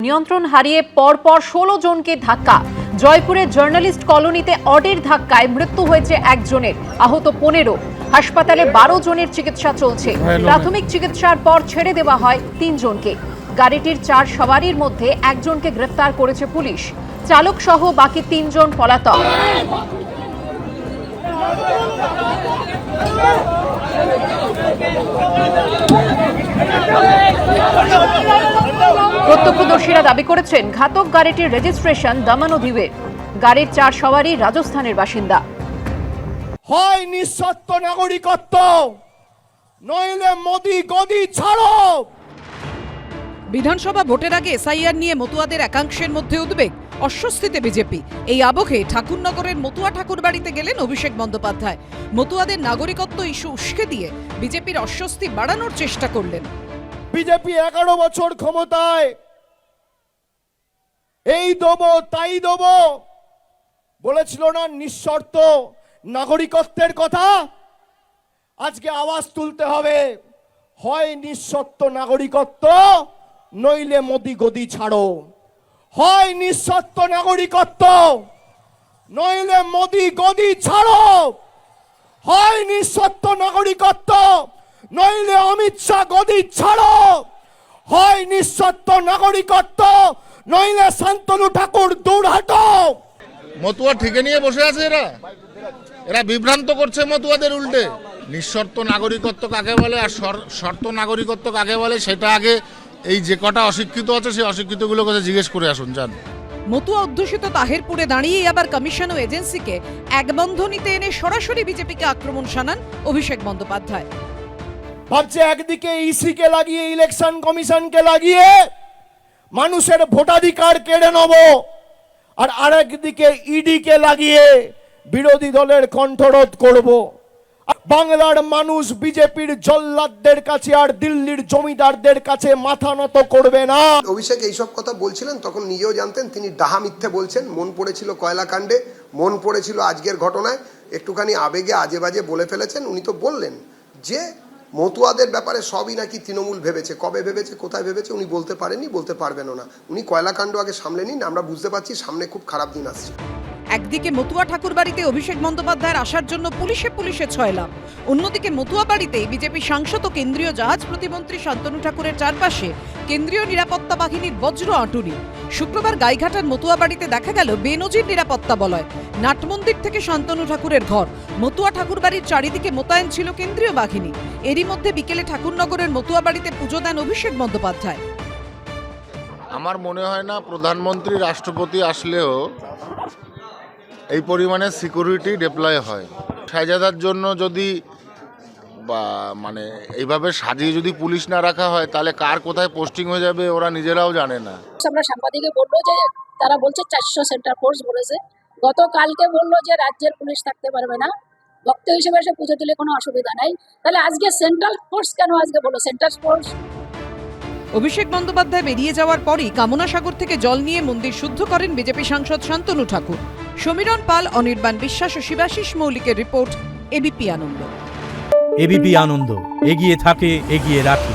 নিয়ন্ত্রণ হারিয়ে পরপর 16 জনকে ধাক্কা। জয়পুরের জার্নালিস্ট কলোনিতে অডের ধাক্কায় মৃত্যু হয়েছে একজনের, আহত 15। হাসপাতালে 12 জনের চিকিৎসা চলছে। প্রাথমিক চিকিৎসার পর ছেড়ে দেওয়া হয় 3 জনকে। গাড়িটির 4 সওয়ারির মধ্যে একজনকে গ্রেফতার করেছে পুলিশ। চালক সহ বাকি 3 জন পলাতক। প্রত্যক্ষদর্শীরা দাবি করেছেন ঘাতক গাড়িটির রেজিস্ট্রেশন দমন ও দিউয়ের। গাড়ির 4 সওয়ারি রাজস্থানের বাসিন্দা। হয় নিঃস্বার্থ নাগরিকত্ব, নইলে মোদি গদি ছাড়ো। বিধানসভা ভোটের আগে এসআইআর নিয়ে মতুয়াদের একাংশের মধ্যে উদ্বেগ, অস্বস্তিতে বিজেপি। এই আবহে ঠাকুরনগরের মতুয়া ঠাকুর বাড়িতে গেলেন অভিষেক বন্দ্যোপাধ্যায়। মতুয়াদের নাগরিকত্ব ইস্যু উস্কে দিয়ে বিজেপির অস্বস্তি বাড়ানোর চেষ্টা করলেন। বিজেপি 11 বছর ক্ষমতায়, এই দেবো তাই দেবো বলেছিল না নিঃশর্ত নাগরিকত্বের কথা। আজকে আওয়াজ তুলতে হবে, হয় নিঃশর্ত নাগরিকত্ব, নইলে মোদি গদি ছাড়ো। হয় নিঃশর্ত নাগরিকত্ব, নইলে মোদি গদি ছাড়ো। হয় নিঃশর্ত নাগরিকত্ব, নইলে অমিত শাহ গদি ছাড়ো। হয় নিঃশর্ত নাগরিকত্ব, নইলে শান্তনু ঠাকুর দূর হাটো। মতুয়া ঠিকে নিয়ে বসে আছে এরা বিভ্রান্ত করছে মতুয়াদের উল্টে। নিঃশর্ত নাগরিকত্ব কাকে বলে আর শর্ত নাগরিকত্ব কাকে বলে সেটা আগে এই যে কটা অশিক্ষিত আছে সেই অশিক্ষিতগুলোর কথা জিজ্ঞেস করে আসুন যান। মতুয়া অধ্যুষিত তাহেরপুরে দাঁড়িয়েই আবার কমিশন ও এজেন্সিকে এক বন্ধনীতে এনে সরাসরি বিজেপিকে আক্রমণ শানান অভিষেক বন্দ্যোপাধ্যায়। ভাবছে একদিকে ইসি কে লাগিয়ে, ইলেকশন কমিশনকে লাগিয়ে মানুষের ভোটাধিকার কেড়ে নেব, আর আরেকদিকে ইডি কে লাগিয়ে বিরোধী দলের কণ্ঠরোধ করব। বাংলার মানুষ বিজেপির জল্লাদদের কাছে আর দিল্লির জমিদারদের কাছে মাথা নত করবে না। অভিষেক এইসব কথা বলছিলেন তখন নিজেও জানতেন তিনি ডাহা মিথ্যে বলছেন। মন পড়েছিল কয়লা কাণ্ডে, মন পড়েছিল আজকের ঘটনায়, একটুখানি আবেগে আজে বাজে বলে ফেলেছেন। উনি তো বললেন যে মতুয়াদের ব্যাপারে সবই নাকি তৃণমূল ভেবেছে। কবে ভেবেছে, কোথায় ভেবেছে উনি বলতে পারেননি, বলতে পারবেনও না। উনি কয়লা কাণ্ড আগে সামলে নিন, আমরা বুঝতে পারছি সামনে খুব খারাপ দিন আসছে। একদিকে মতুয়া ঠাকুর বাড়িতে অভিষেক বন্দ্যোপাধ্যায়ের আসার জন্য পুলিশে ছয়লাম, অন্যদিকে মতুয়া বাড়িতে বিজেপি সাংসদ ও কেন্দ্রীয় জাহাজ প্রতিমন্ত্রী শান্তনু ঠাকুরের চারপাশে কেন্দ্রীয় নিরাপত্তা বাহিনীর বজ্র আঁটুনি। শুক্রবার গাইঘাটার মতুয়া বাড়িতে দেখা গেল বেনজির নিরাপত্তা বলয়। নাটমন্দির থেকে শান্তনু ঠাকুরের ঘর, মতুয়া ঠাকুর বাড়ির চারিদিকে মোতায়েন ছিল কেন্দ্রীয় বাহিনী। এরই মধ্যে বিকেলে ঠাকুরনগরের মতুয়া বাড়িতে পুজো দেন অভিষেক বন্দ্যোপাধ্যায়। আমার মনে হয় না প্রধানমন্ত্রী রাষ্ট্রপতি আসলেও এই পরিমাণে সিকিউরিটি ডিপ্লয় হয়। শাহজাদার জন্য যদি বা মানে এইভাবে সাজিয়ে যদি পুলিশ না রাখা হয় তাহলে কার কোথায় পোস্টিং হয়ে যাবে ওরা নিজেরাও জানে না। আমরা সাংবাদিকে বললো যে তারা বলছে 400 সেন্টার ফোর্স বলেছে। গতকালকে বললো যে রাজ্যের পুলিশ থাকতে পারবে না, ভক্ত হিসেবে এসে পুজো দিলে কোনো অসুবিধা নাই। তাহলে আজকে সেন্ট্রাল ফোর্স কেন আজকে বলো সেন্ট্রাল ফোর্স? অভিষেক বন্দ্যোপাধ্যায় বেরিয়ে যাওয়ার পরই কামনা সাগর থেকে জল নিয়ে মন্দির শুদ্ধ করেন বিজেপি সাংসদ শান্তনু ঠাকুর। সমীরণ পাল, অনির্বাণ বিশ্বাস ও শিবাশিস মৌলিকের রিপোর্ট, এবিপি আনন্দ। এবিপি আনন্দ, এগিয়ে থাকে, এগিয়ে রাখে।